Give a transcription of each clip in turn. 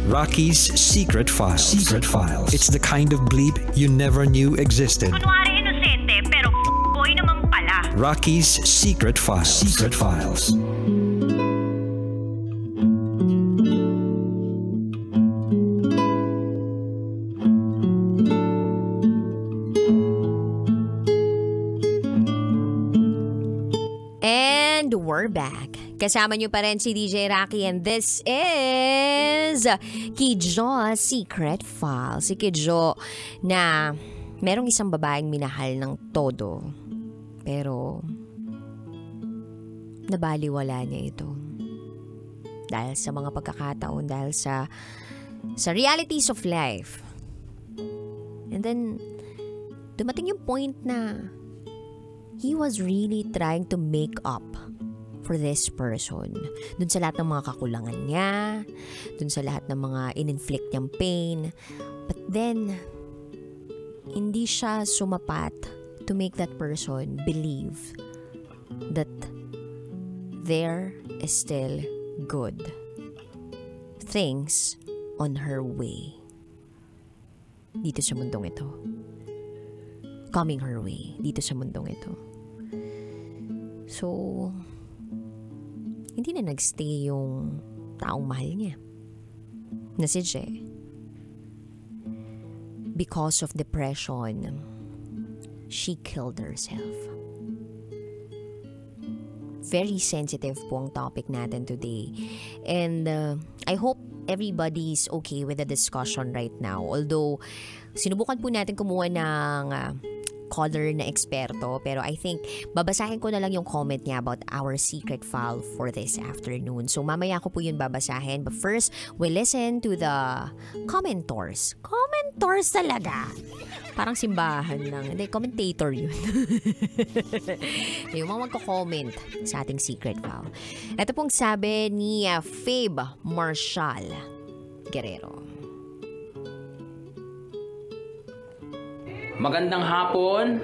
Rocky's Secret Files. Secret Files. It's the kind of bleep you never knew existed. Kunwari inosente, pero boy naman pala. Rocky's Secret Files. Secret Files. And we're back. Kasama niyo pa rin si DJ Rocky and this is Kidjo's Secret Files. Si Kidjo na merong isang babaeng minahal ng todo pero nabaliwala niya ito. Dahil sa mga pagkakataon, dahil sa realities of life. And then dumating yung point na he was really trying to make up for this person. Dun sa lahat ng mga kakulangan niya, dun sa lahat ng mga in-inflict niyang pain. But then, hindi siya sumapat to make that person believe that there is still good things on her way. Dito sa mundong ito. Coming her way. Dito sa mundong ito. So, hindi na nagstay yung taong mahal niya. Na si Jay. Because of depression, she killed herself. Very sensitive po ang topic natin today. And I hope everybody's okay with the discussion right now. Although, sinubukan po natin kumuha ng caller na eksperto, pero I think babasahin ko na lang yung comment niya about our secret file for this afternoon. So mamaya ko po yun babasahin, but first we'll listen to the commentors. Commentors talaga. Parang simbahan lang. Hindi, commentator yun. Yung mga magko-comment sa ating secret file. Ito pong sabi ni Fabe Marshall Guerrero. Magandang hapon,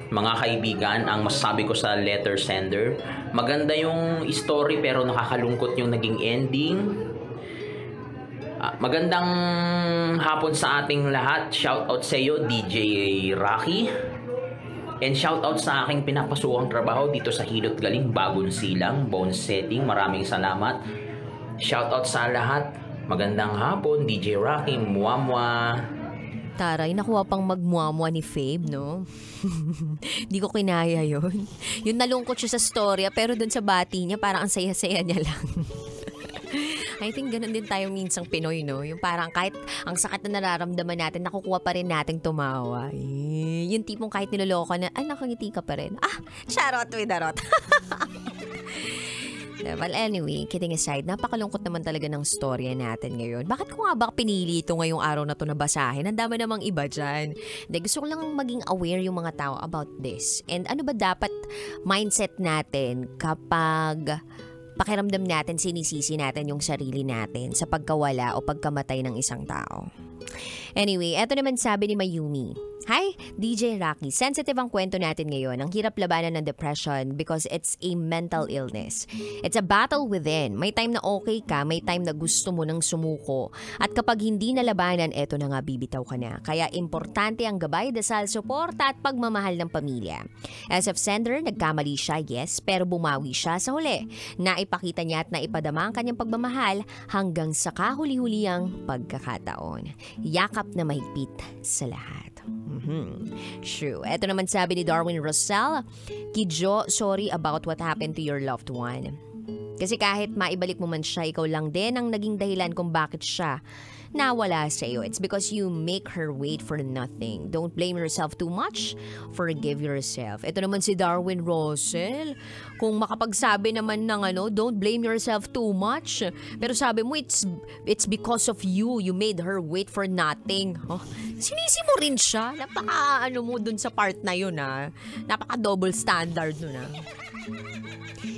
mga kaibigan. Ang masasabi ko sa letter sender, maganda yung story pero nakakalungkot yung naging ending. Magandang hapon sa ating lahat. Shout out sa iyo, DJ Rocky. And shout out sa aking pinapasukang trabaho dito sa Hilot Galing, Bagong Silang, Bone Setting. Maraming salamat. Shout out sa lahat. Magandang hapon, DJ Rocky. Muamwa. Taray, nakuha pang magmuamwa ni Fabe, no? Di ko kinaya yun. Yung nalungkot siya sa storya, pero dun sa bati niya, parang ang saya-saya niya lang. I think ganun din tayo minsang Pinoy, no? Yung parang kahit ang sakit na nararamdaman natin, nakukuha pa rin nating tumawa. Yung tipong kahit niloloko na, ay, nakangiti ka pa rin. Ah, charot with a rot. Well, anyway, kidding aside, napakalungkot naman talaga ng storya natin ngayon. Bakit ko nga ba pinili ito ngayong araw na ito na basahin? Ang dami namang iba dyan. Gusto ko lang maging aware yung mga tao about this. And ano ba dapat mindset natin kapag pakiramdam natin, sinisisi natin yung sarili natin sa pagkawala o pagkamatay ng isang tao? Anyway, eto naman sabi ni Mayumi. Hi, DJ Rocky. Sensitive ang kwento natin ngayon. Ang hirap labanan ng depression because it's a mental illness. It's a battle within. May time na okay ka, may time na gusto mo nang sumuko. At kapag hindi nalabanan, eto na nga, bibitaw ka na. Kaya importante ang gabay, dasal, suporta at pagmamahal ng pamilya. As of sender, nagkamali siya, yes, pero bumawi siya sa huli. Naipakita niya at naipadama ang kanyang pagmamahal hanggang sa kahuli-huliyang pagkakataon. Yakap na mahigpit sa lahat. True. Ito naman sabi ni Darwin Rosell, Kidjo, sorry about what happened to your loved one. Kasi kahit maibalik mo man siya, ikaw lang din ang naging dahilan kung bakit siya nawala sa iyo. It's because you make her wait for nothing. Don't blame yourself too much. Forgive yourself. Ito naman si Darwin Rosell. Kung makapagsabi naman ng don't blame yourself too much. Pero sabi mo, it's because of you. You made her wait for nothing. Oh, sinisi mo rin siya. Napaka mo dun sa part na yun Napaka double standard nun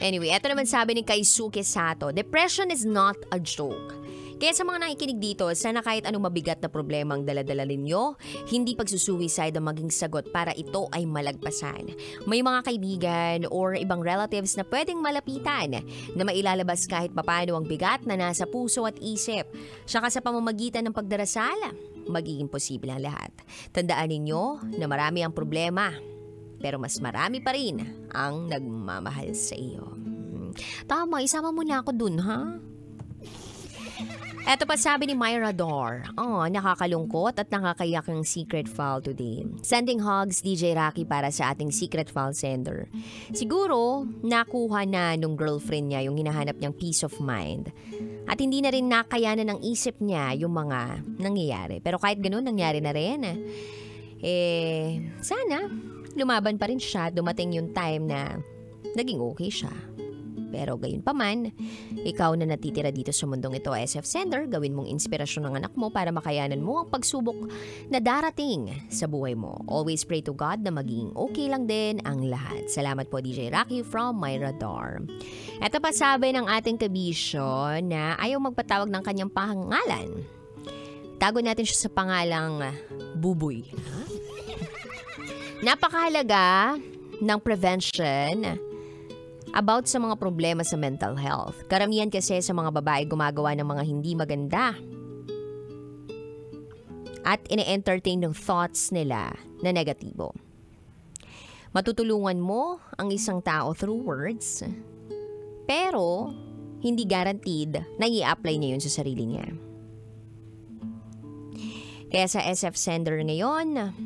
Anyway, ito naman sabi ni Kaisuke Sato, depression is not a joke. Kaya sa mga nakikinig dito, sana kahit anong mabigat na problema ang daladala ninyo, hindi pagsusuicide ang maging sagot para ito ay malagpasan. May mga kaibigan or ibang relatives na pwedeng malapitan na mailalabas kahit papano ang bigat na nasa puso at isip. Saka sa pamamagitan ng pagdarasal, magiging posible ang lahat. Tandaan ninyo na marami ang problema, pero mas marami pa rin ang nagmamahal sa iyo. Tama, isama mo na ako dun, ha? Eto pa sabi ni Myra Dor, nakakalungkot at nakakayak ang secret file today. Sending hugs, DJ Rocky, para sa ating secret file sender. Siguro, nakuha na nung girlfriend niya yung hinahanap niyang peace of mind. At hindi na rin nakayanan ng isip niya yung mga nangyayari. Pero kahit ganun, nangyari na rin. Sana, lumaban pa rin siya. Dumating yung time na naging okay siya. Pero gayon pa man, ikaw na natitira dito sa mundong ito, SF Sender, gawin mong inspirasyon ng anak mo para makayanan mo ang pagsubok na darating sa buhay mo. Always pray to God na maging okay lang din ang lahat. Salamat po, DJ Rocky from Myra Dor. Ito pa sabi ng ating kabisyo na ayaw magpatawag ng kanyang pangalan. Tago natin siya sa pangalang Buboy. Napakahalaga ng prevention about sa mga problema sa mental health. Karamihan kasi sa mga babae gumagawa ng mga hindi maganda at ine-entertain ng thoughts nila na negatibo. Matutulungan mo ang isang tao through words, pero hindi guaranteed na i-apply niya yun sa sarili niya. Kaya sa SF Sender ngayon,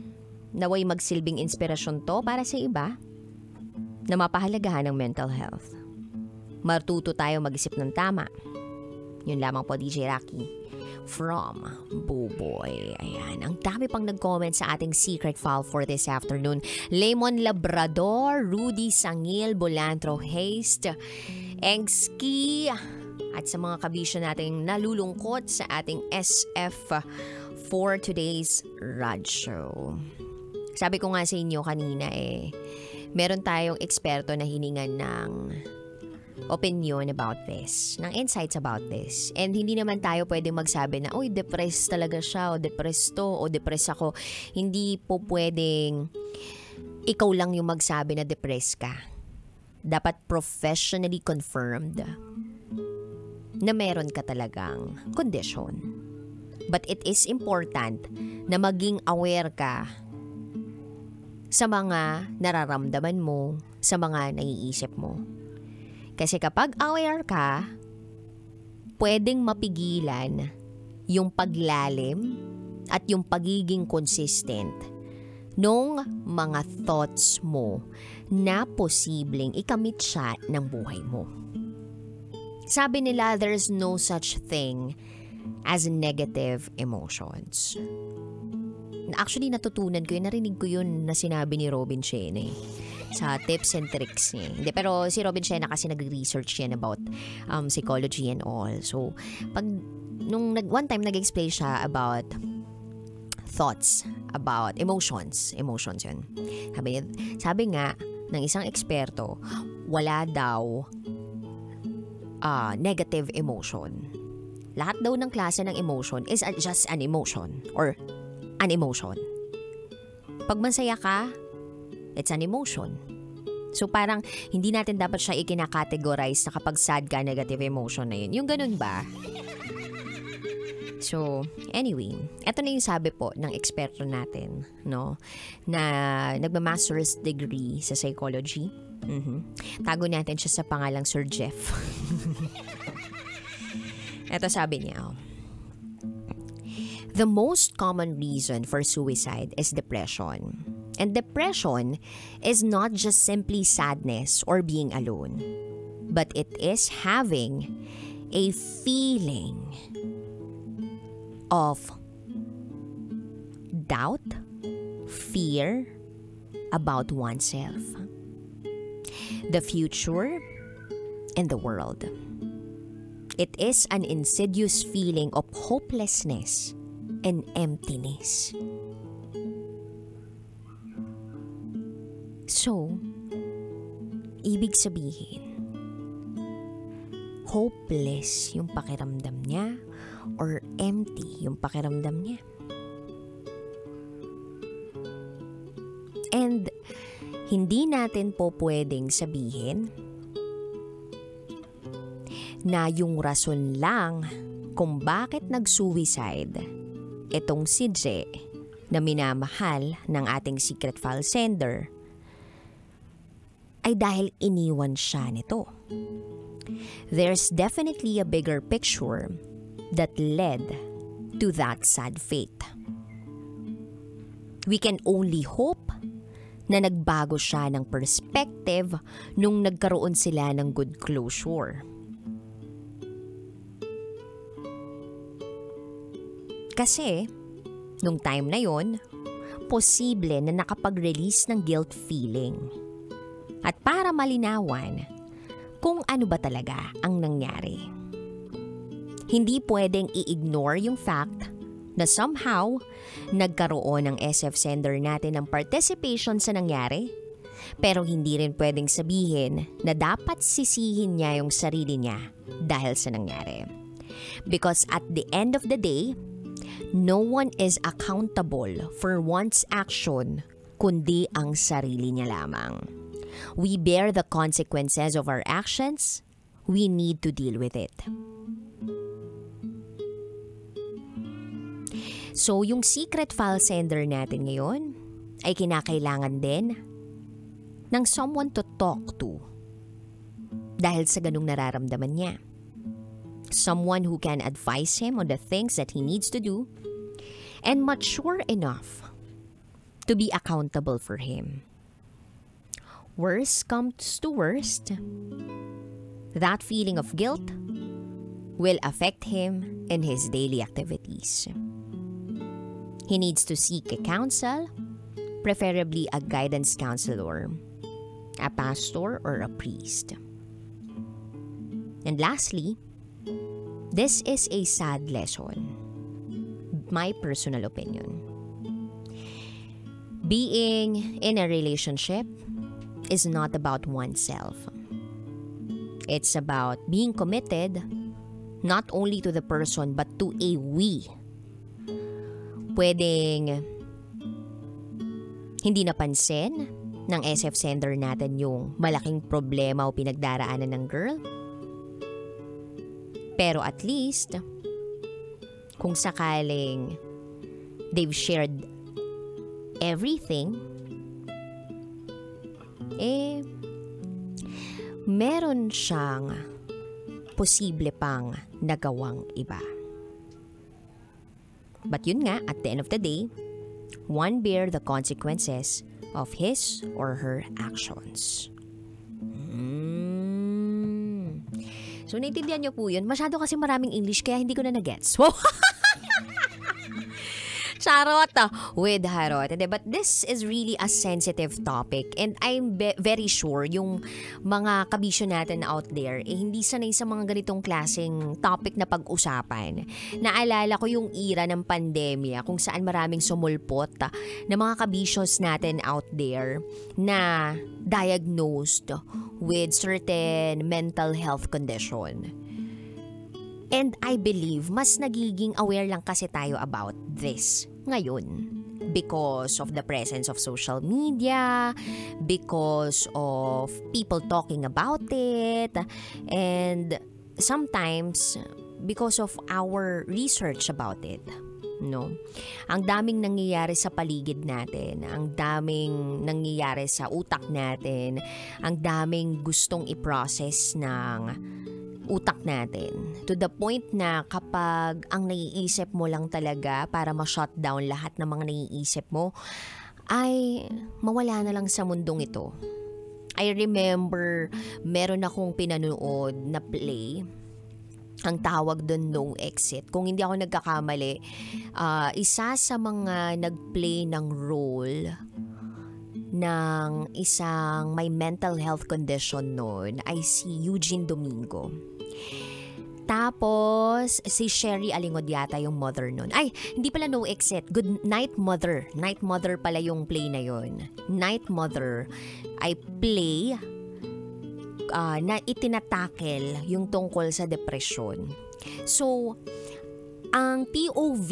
naway magsilbing inspirasyon to para sa iba na mapahalagahan ng mental health. Matuto tayo mag-isip ng tama. Yun lamang po, DJ Rocky from Buboy. Ayan, ang dami pang nag-comment sa ating secret file for this afternoon. Lemon Labrador, Rudy Sangil, Bolantro Haste, Engski, at sa mga kabisyo nating nalulungkot sa ating SF for today's Rad Show. Sabi ko nga sa inyo kanina meron tayong eksperto na hiningan ng opinion about this, ng insights about this. And hindi naman tayo pwedeng magsabi na, depressed talaga siya, o depressed to, o depressed ako. Hindi po pwedeng ikaw lang yung magsabi na depressed ka. Dapat professionally confirmed na meron ka talagang condition. But it is important na maging aware ka sa mga nararamdaman mo, sa mga naiisip mo. Kasi kapag aware ka, pwedeng mapigilan yung paglalim at yung pagiging consistent nung mga thoughts mo na posibleng ikamit siya ng buhay mo. Sabi nila, there's no such thing as negative emotions. Actually, natutunan ko yun. Narinig ko yun na sinabi ni Robin Shena sa tips and tricks niya. Hindi, pero si Robin Shena kasi nag-research yan about psychology and all. So, one time nag-explain siya about thoughts, about emotions. Emotions yun. Sabi nga ng isang eksperto, wala daw negative emotion. Lahat daw ng klase ng emotion is just an emotion or an emotion. Pag masaya ka, it's an emotion. So parang hindi natin dapat siya ikinakategorize na kapag sad ka, negative emotion na yun. Yung ganun ba? So, anyway, eto na yung sabi po ng eksperto natin, no? Na nagma-master's degree sa psychology. Tago natin siya sa pangalang Sir Jeff. Eto sabi niya, the most common reason for suicide is depression. And depression is not just simply sadness or being alone, but it is having a feeling of doubt, fear about oneself, the future, and the world. It is an insidious feeling of hopelessness and emptiness. So, ibig sabihin, hopeless yung pakiramdam niya, or empty yung pakiramdam niya. And hindi natin po pwedeng sabihin na yung rason lang kung bakit nag-suicide itong si J na minamahal ng ating secret file sender ay dahil iniwan siya nito. There's definitely a bigger picture that led to that sad fate. We can only hope na nagbago siya ng perspective nung nagkaroon sila ng good closure. Kasi, nung time na yon, posible na nakapag-release ng guilt feeling. At para malinawan kung ano ba talaga ang nangyari. Hindi pwedeng i-ignore yung fact na somehow nagkaroon ng SF sender natin ng participation sa nangyari, pero hindi rin pwedeng sabihin na dapat sisihin niya yung sarili niya dahil sa nangyari. Because at the end of the day, no one is accountable for one's action kundi ang sarili niya lamang. We bear the consequences of our actions. We need to deal with it. So, yung secret file sender natin ngayon ay kinakailangan din ng someone to talk to dahil sa ganung nararamdaman niya. Someone who can advise him on the things that he needs to do and mature enough to be accountable for him. Worst comes to worst, that feeling of guilt will affect him in his daily activities. He needs to seek a counsel, preferably a guidance counselor, a pastor, or a priest. And lastly, this is a sad lesson, my personal opinion. Being in a relationship is not about oneself. It's about being committed not only to the person but to a we. Pwedeng hindi napansin ng SF sender natin yung malaking problema o pinagdaraanan ng girl. Pero at least, kung sakaling they've shared everything, meron siyang posible pang nagawang iba. But yun nga, at the end of the day, one bear the consequences of his or her actions. So, naintindihan niyo po yun. Masyado kasi maraming English kaya hindi ko na na-gets. Wow! Charot with harot. But this is really a sensitive topic and I'm very sure yung mga kabisyo natin out there hindi sanay sa mga ganitong klaseng topic na pag-usapan. Naalala ko yung era ng pandemya kung saan maraming sumulpot na mga kabisyos natin out there na diagnosed with certain mental health condition. And I believe mas nagiging aware lang kasi tayo about this ngayon because of the presence of social media, because of people talking about it, and sometimes because of our research about it. No? Ang daming nangyayari sa paligid natin, ang daming nangyayari sa utak natin, ang daming gustong i-process ng utak natin. To the point na kapag ang naiisip mo lang talaga para ma-shutdown lahat ng mga naiisip mo, ay mawala na lang sa mundong ito. I remember, meron akong pinanood na play. Ang tawag doon, No Exit. Kung hindi ako nagkakamali, isa sa mga nag-play ng role ng isang may mental health condition noon ay si Eugene Domingo. Tapos, si Sherry Alingod yata yung mother nun. Ay, hindi pala No Exit. Good Night Mother. Night Mother pala yung play na yun. Night Mother ay play na itinatakel yung tungkol sa depression. So, Ang POV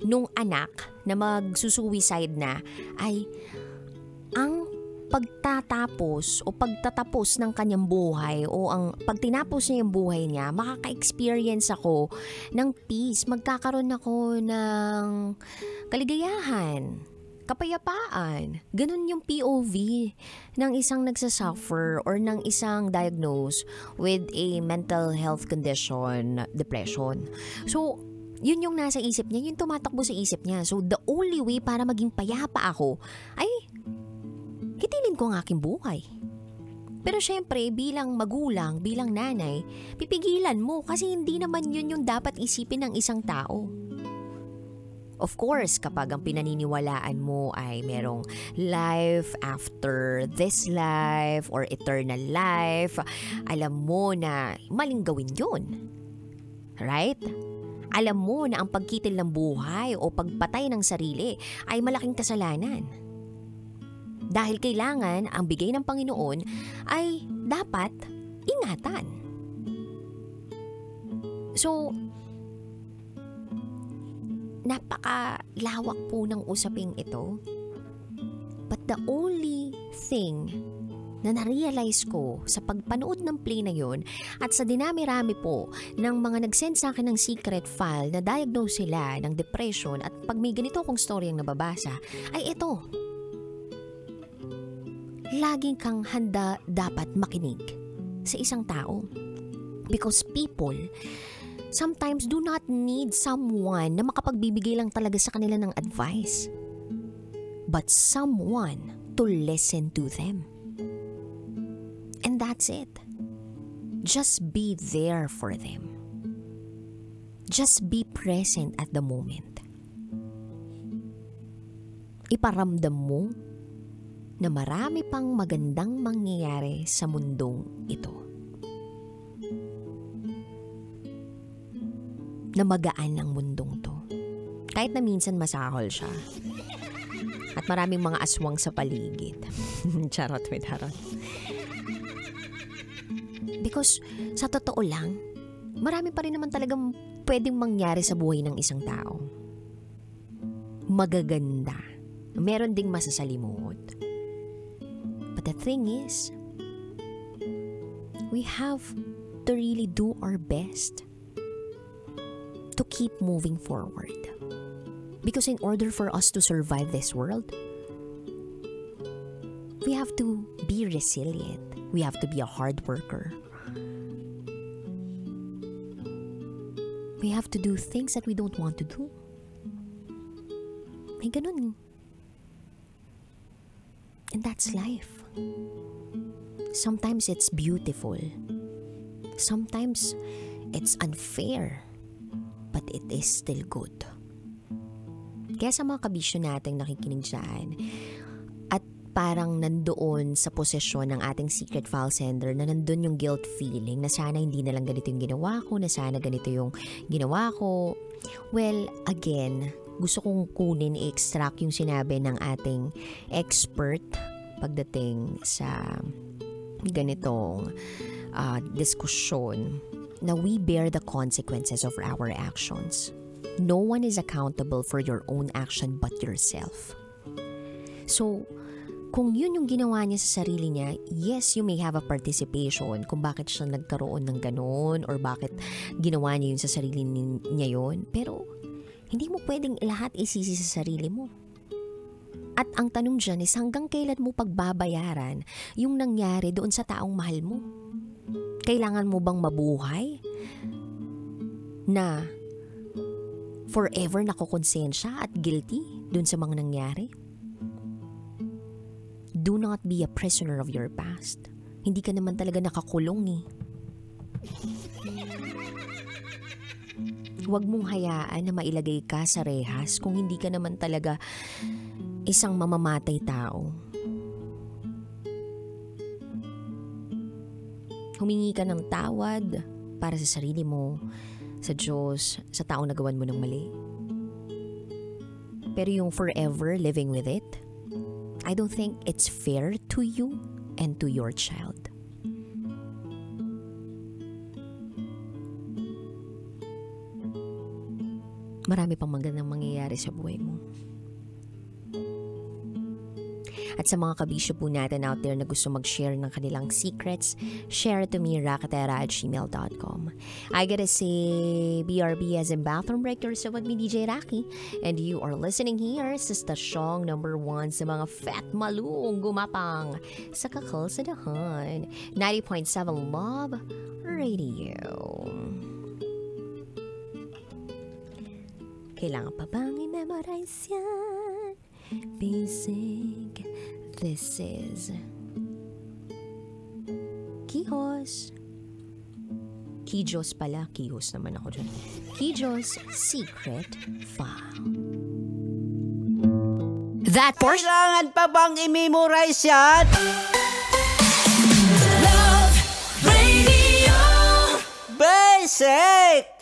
nung anak na magsusuicide na ay ang pagtatapos o pagtatapos ng kanyang buhay o ang pagtinapos niya yung buhay niya, makaka-experience ako ng peace. Magkakaroon ako ng kaligayahan, kapayapaan. Ganun yung POV ng isang nagsasuffer or ng isang diagnosed with a mental health condition, depression. So, yun yung nasa isip niya, yung tumatakbo sa isip niya. So, the only way para maging payapa ako ay hitilin ko ang aking buhay. Pero syempre, bilang magulang, bilang nanay, pipigilan mo kasi hindi naman yun yung dapat isipin ng isang tao. Of course, kapag ang pinaniniwalaan mo ay merong life after this life or eternal life, alam mo na maling gawin yun. Right? Alam mo na ang pagkitil ng buhay o pagpatay ng sarili ay malaking kasalanan. Dahil kailangan ang bigay ng Panginoon ay dapat ingatan. So, napakalawak po ng usaping ito. But the only thing na na-realize ko sa pagpanood ng play na yun at sa dinami-rami po ng mga nag-send sa akin ng secret file na diagnose sila ng depression at pag may ganito kong story ang nababasa, ay ito. Laging kang handa dapat makinig sa isang tao. Because people sometimes do not need someone na makapagbibigay lang talaga sa kanila ng advice, but someone to listen to them. And that's it. Just be there for them. Just be present at the moment. Iparamdam mo na marami pang magandang mangyayari sa mundong ito. Na magaan ang mundong to. Kahit na minsan masahol siya. At maraming mga aswang sa paligid. Charot with harot. Because sa totoo lang, marami pa rin naman talagang pwedeng mangyari sa buhay ng isang tao. Magaganda. Meron ding masasalimuot. But the thing is, we have to really do our best to keep moving forward. Because in order for us to survive this world, we have to be resilient. We have to be a hard worker. We have to do things that we don't want to do. May ganun. And that's life. Sometimes it's beautiful. Sometimes it's unfair. But it is still good. Kaya sa mga kabisyo nating nakikinig dyan, at parang nandoon sa posesyon ng ating secret file sender na nandun yung guilt feeling na sana hindi na lang ganito yung ginawa ko, na sana ganito yung ginawa ko. Well, again, gusto kong kunin, i-extract yung sinabi ng ating expert pagdating sa ganitong diskusyon na we bear the consequences of our actions. No one is accountable for your own action but yourself. So, kung yun yung ginawa niya sa sarili niya, yes, you may have a participation kung bakit siya nagkaroon ng ganun or bakit ginawa niya yun sa sarili niya yun. Pero, hindi mo pwedeng lahat isisi sa sarili mo. At ang tanong dyan is hanggang kailan mo pagbabayaran yung nangyari doon sa taong mahal mo? Kailangan mo bang mabuhay na forever nakokonsensya at guilty doon sa mga nangyari? Do not be a prisoner of your past. Hindi ka naman talaga nakakulong eh. Huwag mong hayaan na mailagay ka sa rehas kung hindi ka naman talaga isang mamamatay tao. Humingi ka ng tawad para sa sarili mo, sa Diyos, sa taong nagawan mo ng mali. Pero yung forever living with it, I don't think it's fair to you and to your child. marami pang magandang mangyayari sa buhay mo. At sa mga kabisyo po natin out there na gusto mag-share ng kanilang secrets, share it to me, rakatera@gmail.com. I gotta say, BRB as in bathroom break, you're so with me, DJ Raki. And you are listening here sa stasyong number 1 sa mga fat malung gumapang sa kakalsadahan. 90.7 Love Radio. Kailangan pa bang i-memorize yan? Basic. This is Kijos. Kijos pala. Kijos naman ako dyan. Kijos Secret File. That portion. Kailangan pa bang i-memorize yan? Love Radio Basic!